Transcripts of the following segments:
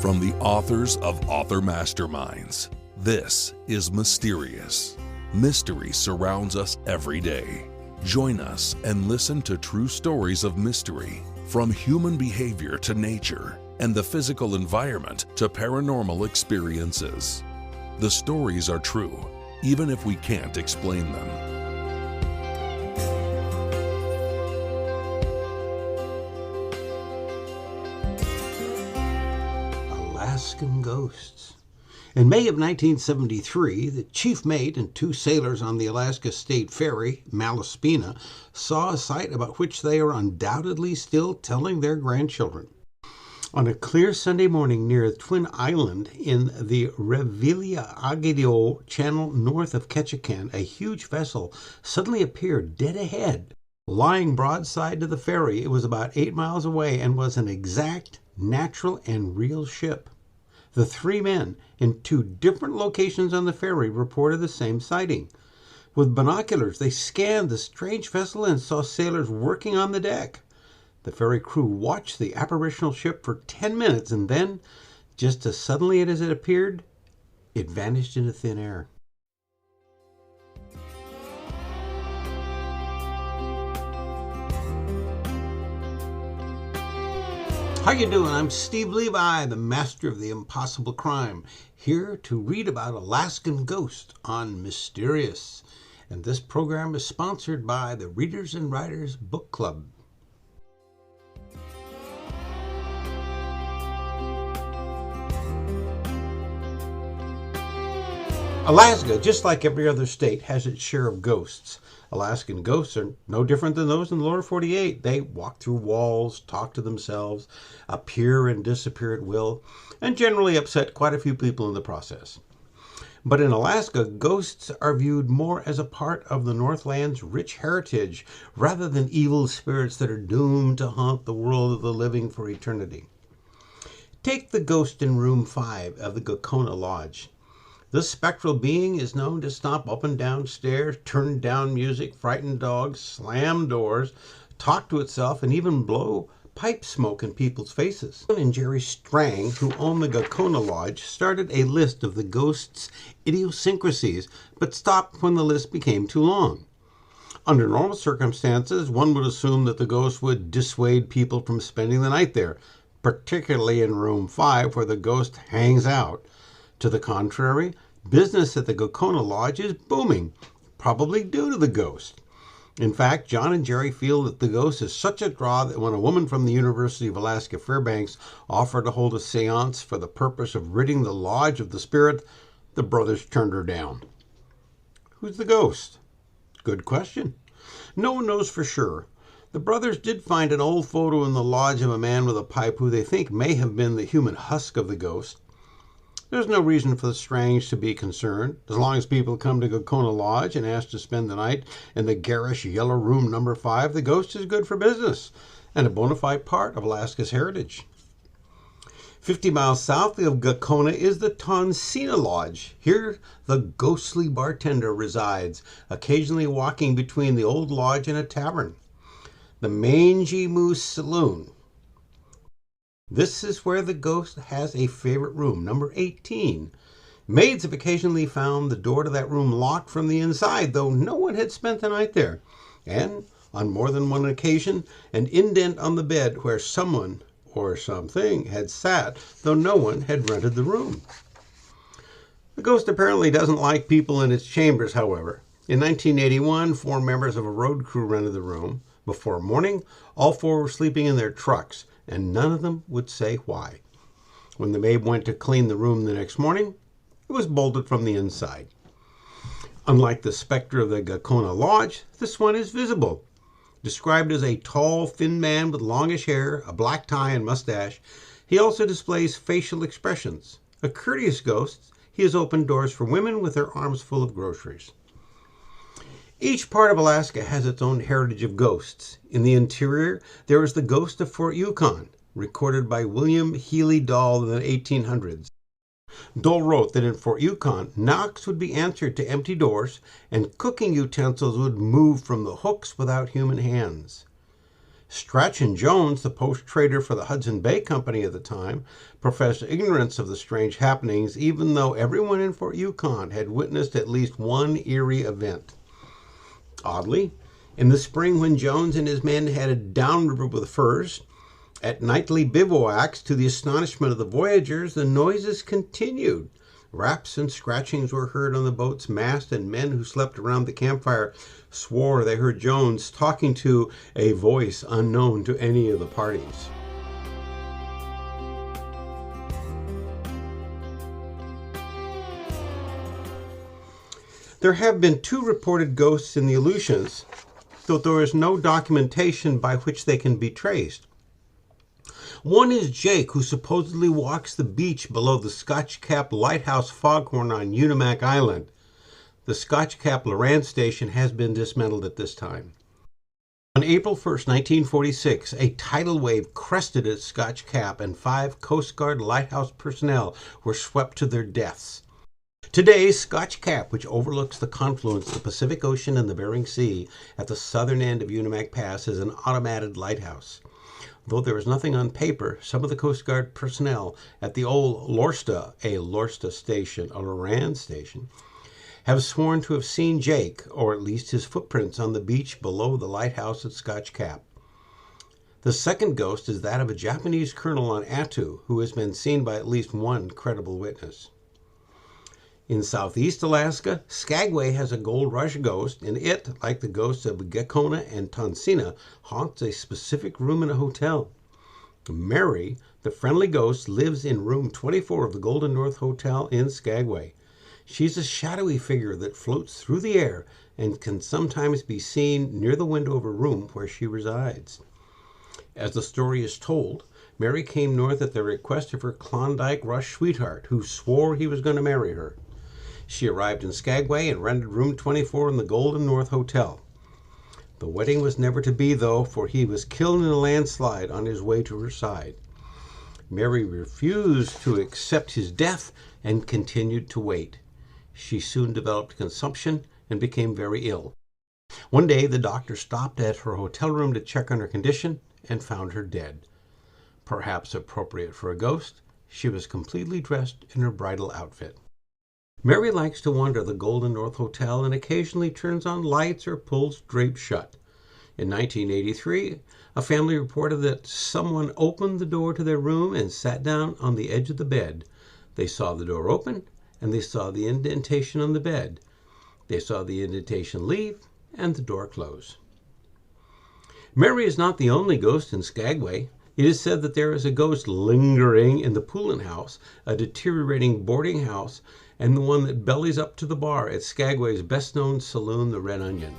From the authors of Author Masterminds, this is Mysterious. Mystery surrounds us every day. Join us and listen to true stories of mystery, from human behavior to nature, and the physical environment to paranormal experiences. The stories are true, even if we can't explain them. Alaskan Ghosts. In May of 1973, the chief mate and two sailors on the Alaska State Ferry, Malaspina, saw a sight about which they are undoubtedly still telling their grandchildren. On a clear Sunday morning near Twin Island in the Revillagigedo Channel north of Ketchikan, a huge vessel suddenly appeared dead ahead. Lying broadside to the ferry, it was about 8 miles away and was an exact, natural, and real ship. The three men in two different locations on the ferry reported the same sighting. With binoculars, they scanned the strange vessel and saw sailors working on the deck. The ferry crew watched the apparitional ship for 10 minutes, and then, just as suddenly as it appeared, it vanished into thin air. How you doing? I'm Steve Levi, the master of the impossible crime, here to read about Alaskan Ghosts on Mysterious. And this program is sponsored by the Readers and Writers Book Club. Alaska, just like every other state, has its share of ghosts. Alaskan ghosts are no different than those in the lower 48. They walk through walls, talk to themselves, appear and disappear at will, and generally upset quite a few people in the process. But in Alaska, ghosts are viewed more as a part of the Northland's rich heritage, rather than evil spirits that are doomed to haunt the world of the living for eternity. Take the ghost in room 5 of the Gakona Lodge. This spectral being is known to stomp up and down stairs, turn down music, frighten dogs, slam doors, talk to itself, and even blow pipe smoke in people's faces. And Jerry Strang, who owned the Gakona Lodge, started a list of the ghost's idiosyncrasies, but stopped when the list became too long. Under normal circumstances, one would assume that the ghost would dissuade people from spending the night there, particularly in room 5 where the ghost hangs out. To the contrary, business at the Gakona Lodge is booming, probably due to the ghost. In fact, John and Jerry feel that the ghost is such a draw that when a woman from the University of Alaska Fairbanks offered to hold a seance for the purpose of ridding the lodge of the spirit, the brothers turned her down. Who's the ghost? Good question. No one knows for sure. The brothers did find an old photo in the lodge of a man with a pipe who they think may have been the human husk of the ghost. There's no reason for the Strange to be concerned. As long as people come to Gakona Lodge and ask to spend the night in the garish yellow room number 5, the ghost is good for business and a bona fide part of Alaska's heritage. 50 miles south of Gakona is the Tonsina Lodge. Here, the ghostly bartender resides, occasionally walking between the old lodge and a tavern. The Mangy Moose Saloon. This is where the ghost has a favorite room, number 18. Maids have occasionally found the door to that room locked from the inside, though no one had spent the night there. And, on more than one occasion, an indent on the bed where someone or something had sat, though no one had rented the room. The ghost apparently doesn't like people in its chambers, however. In 1981, 4 members of a road crew rented the room. Before morning, all 4 were sleeping in their trucks, and none of them would say why. When the maid went to clean the room the next morning, it was bolted from the inside. Unlike the specter of the Gakona Lodge, this one is visible. Described as a tall, thin man with longish hair, a black tie and mustache, he also displays facial expressions. A courteous ghost, he has opened doors for women with their arms full of groceries. Each part of Alaska has its own heritage of ghosts. In the interior, there is the ghost of Fort Yukon, recorded by William Healy Dall in the 1800s. Dole wrote that in Fort Yukon, knocks would be answered to empty doors, and cooking utensils would move from the hooks without human hands. Strachan Jones, the post trader for the Hudson Bay Company at the time, professed ignorance of the strange happenings, even though everyone in Fort Yukon had witnessed at least one eerie event. Oddly, in the spring when Jones and his men headed downriver with furs, at nightly bivouacs, to the astonishment of the voyagers, the noises continued. Raps and scratchings were heard on the boat's mast, and men who slept around the campfire swore they heard Jones talking to a voice unknown to any of the parties. There have been 2 reported ghosts in the Aleutians, though there is no documentation by which they can be traced. One is Jake, who supposedly walks the beach below the Scotch Cap Lighthouse Foghorn on Unimak Island. The Scotch Cap Loran station has been dismantled at this time. On April 1st, 1946, a tidal wave crested at Scotch Cap and 5 Coast Guard lighthouse personnel were swept to their deaths. Today, Scotch Cap, which overlooks the confluence of the Pacific Ocean and the Bering Sea at the southern end of Unimak Pass, is an automated lighthouse. Though there is nothing on paper, some of the Coast Guard personnel at the old Lorsta, a Lorsta station, a Loran station, have sworn to have seen Jake, or at least his footprints, on the beach below the lighthouse at Scotch Cap. The second ghost is that of a Japanese colonel on Attu, who has been seen by at least one credible witness. In southeast Alaska, Skagway has a gold rush ghost, and it, like the ghosts of Gekona and Tonsina, haunts a specific room in a hotel. Mary, the friendly ghost, lives in room 24 of the Golden North Hotel in Skagway. She's a shadowy figure that floats through the air and can sometimes be seen near the window of a room where she resides. As the story is told, Mary came north at the request of her Klondike Rush sweetheart, who swore he was going to marry her. She arrived in Skagway and rented room 24 in the Golden North Hotel. The wedding was never to be, though, for he was killed in a landslide on his way to her side. Mary refused to accept his death and continued to wait. She soon developed consumption and became very ill. One day, the doctor stopped at her hotel room to check on her condition and found her dead. Perhaps appropriate for a ghost, she was completely dressed in her bridal outfit. Mary likes to wander the Golden North Hotel and occasionally turns on lights or pulls drapes shut. In 1983, a family reported that someone opened the door to their room and sat down on the edge of the bed. They saw the door open, and they saw the indentation on the bed. They saw the indentation leave, and the door close. Mary is not the only ghost in Skagway. It is said that there is a ghost lingering in the Poulin House, a deteriorating boarding house, and the one that bellies up to the bar at Skagway's best-known saloon, the Red Onion.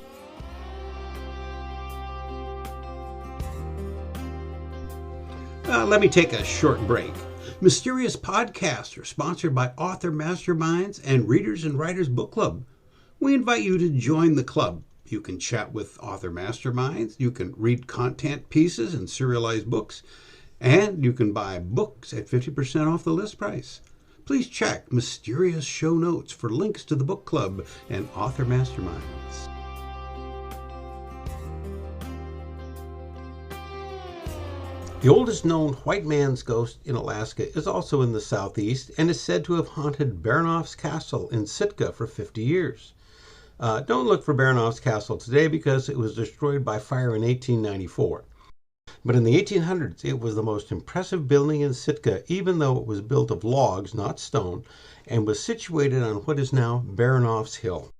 Let me take a short break. Mysterious podcasts are sponsored by Author Masterminds and Readers and Writers Book Club. We invite you to join the club. You can chat with Author Masterminds, you can read content pieces and serialized books, and you can buy books at 50% off the list price. Please check Mysterious show notes for links to the book club and Author Masterminds. The oldest known white man's ghost in Alaska is also in the southeast and is said to have haunted Baranoff's Castle in Sitka for 50 years. Don't look for Baranoff's Castle today because it was destroyed by fire in 1894. But in the 1800s, it was the most impressive building in Sitka, even though it was built of logs, not stone, and was situated on what is now Baranoff's Hill.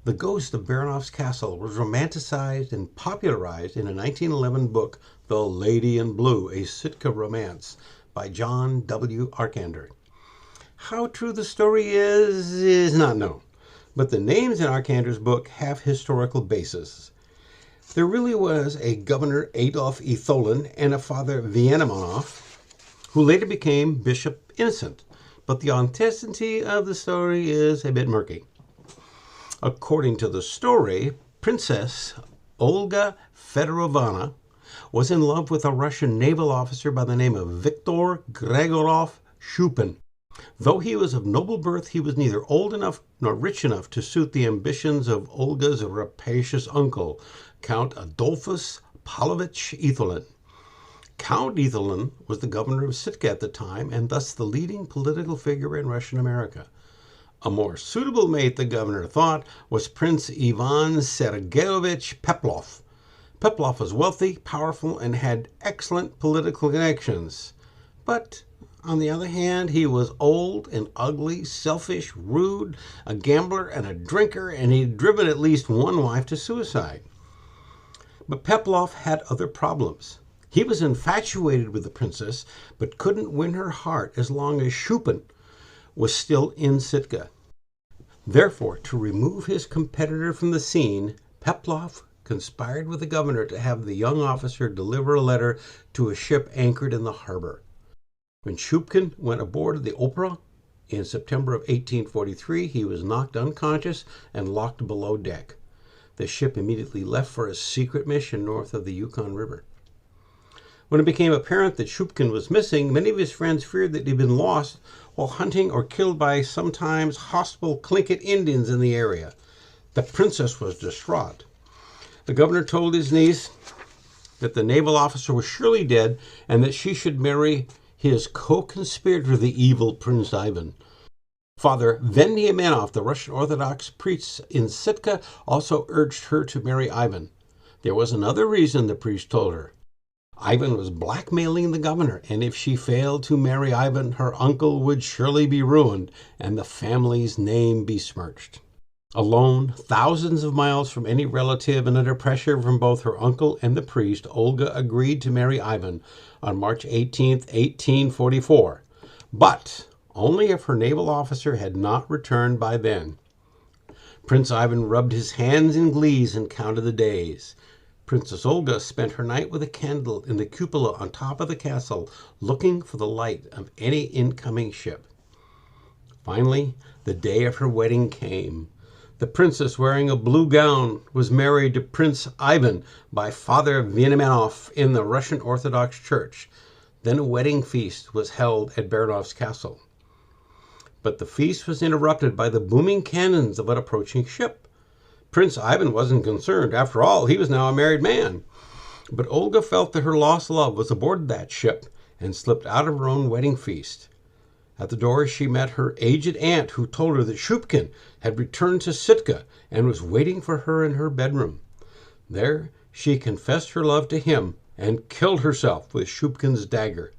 The ghost of Baranoff's Castle was romanticized and popularized in a 1911 book, The Lady in Blue, a Sitka Romance, by John W. Arkander. How true the story is not known, but the names in Arkander's book have historical basis. There really was a Governor Adolf E. Tholen and a Father Viennemanov, who later became Bishop Innocent, but the authenticity of the story is a bit murky. According to the story, Princess Olga Fedorovna was in love with a Russian naval officer by the name of Viktor Gregorov Shupin. Though he was of noble birth, he was neither old enough nor rich enough to suit the ambitions of Olga's rapacious uncle, Count Adolphus Pavlovich Ethelin. Count Ethelin was the governor of Sitka at the time and thus the leading political figure in Russian America. A more suitable mate, the governor thought, was Prince Ivan Sergeyevich Peplov. Peplov was wealthy, powerful, and had excellent political connections. But on the other hand, he was old and ugly, selfish, rude, a gambler and a drinker, and he'd driven at least one wife to suicide. But Peplov had other problems. He was infatuated with the princess, but couldn't win her heart as long as Shupin was still in Sitka. Therefore, to remove his competitor from the scene, Peplov conspired with the governor to have the young officer deliver a letter to a ship anchored in the harbor. When Shupkin went aboard the Opera in September of 1843, he was knocked unconscious and locked below deck. The ship immediately left for a secret mission north of the Yukon River. When it became apparent that Shupkin was missing, many of his friends feared that he'd been lost while hunting or killed by sometimes hostile Tlingit Indians in the area. The princess was distraught. The governor told his niece that the naval officer was surely dead and that she should marry his co-conspirator, the evil Prince Ivan. Father Veniamenov, the Russian Orthodox priest in Sitka, also urged her to marry Ivan. There was another reason, the priest told her. Ivan was blackmailing the governor, and if she failed to marry Ivan, her uncle would surely be ruined and the family's name besmirched. Alone, thousands of miles from any relative and under pressure from both her uncle and the priest, Olga agreed to marry Ivan on March 18, 1844, but only if her naval officer had not returned by then. Prince Ivan rubbed his hands in glee and counted the days. Princess Olga spent her night with a candle in the cupola on top of the castle, looking for the light of any incoming ship. Finally, the day of her wedding came. The princess, wearing a blue gown, was married to Prince Ivan by Father Veniamenov in the Russian Orthodox Church. Then a wedding feast was held at Baranov's castle. But the feast was interrupted by the booming cannons of an approaching ship. Prince Ivan wasn't concerned. After all, he was now a married man. But Olga felt that her lost love was aboard that ship and slipped out of her own wedding feast. At the door, she met her aged aunt, who told her that Shupkin had returned to Sitka and was waiting for her in her bedroom. There, she confessed her love to him and killed herself with Shupkin's dagger.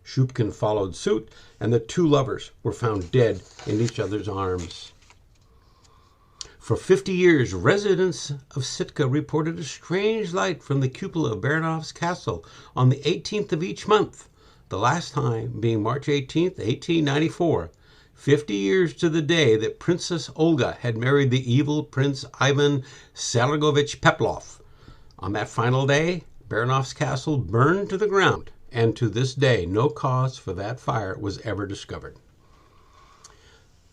Shupkin followed suit, and the two lovers were found dead in each other's arms. For 50 years, residents of Sitka reported a strange light from the cupola of Baranov's castle on the 18th of each month, the last time being March 18th, 1894, 50 years to the day that Princess Olga had married the evil Prince Ivan Sergeyevich Peplov. On that final day, Baranov's castle burned to the ground, and to this day, no cause for that fire was ever discovered.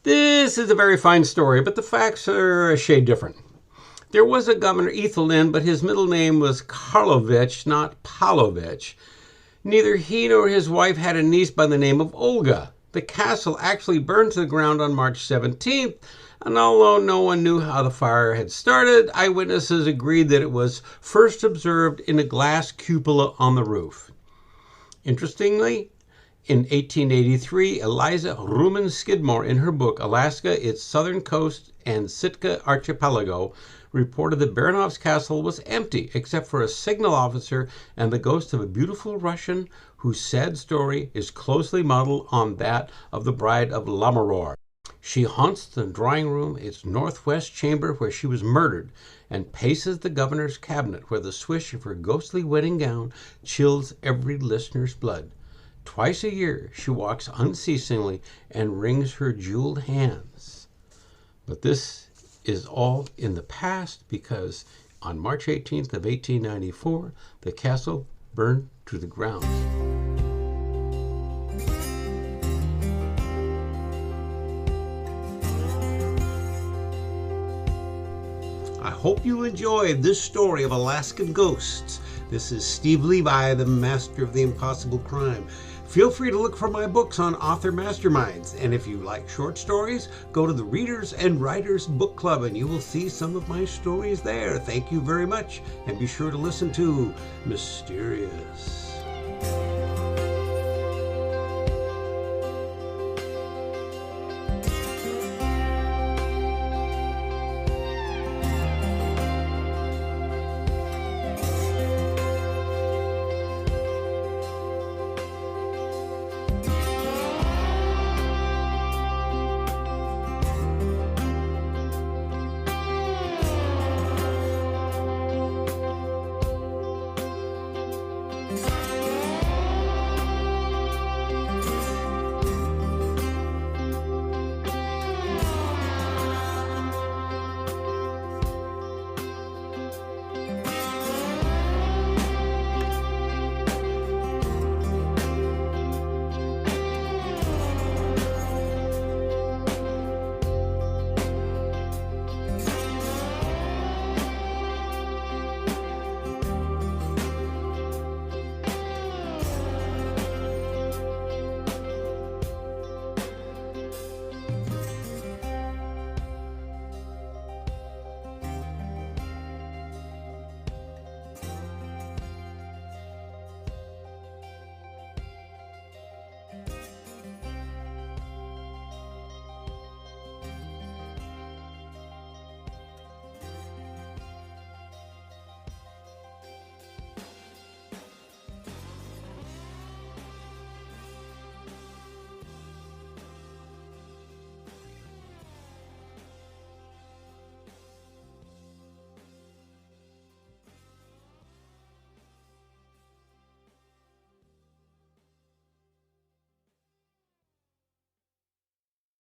This is a very fine story, but the facts are a shade different. There was a governor, Ethelin, but his middle name was Karlovich, not Pavlovich. Neither he nor his wife had a niece by the name of Olga. The castle actually burned to the ground on March 17th, and although no one knew how the fire had started, eyewitnesses agreed that it was first observed in a glass cupola on the roof. Interestingly, in 1883, Eliza Ruman Skidmore, in her book Alaska, Its Southern Coast and Sitka Archipelago, reported that Baranov's castle was empty except for a signal officer and the ghost of a beautiful Russian whose sad story is closely modeled on that of the bride of Lamaror. She haunts the drawing room, its northwest chamber where she was murdered, and paces the governor's cabinet where the swish of her ghostly wedding gown chills every listener's blood. Twice a year, she walks unceasingly and wrings her jeweled hands. But this is all in the past because on March 18th of 1894, the castle burned to the ground. I hope you enjoyed this story of Alaskan Ghosts. This is Steve Levi, the master of the impossible crime. Feel free to look for my books on Author Masterminds. And if you like short stories, go to the Readers and Writers Book Club and you will see some of my stories there. Thank you very much. And be sure to listen to Mysterious.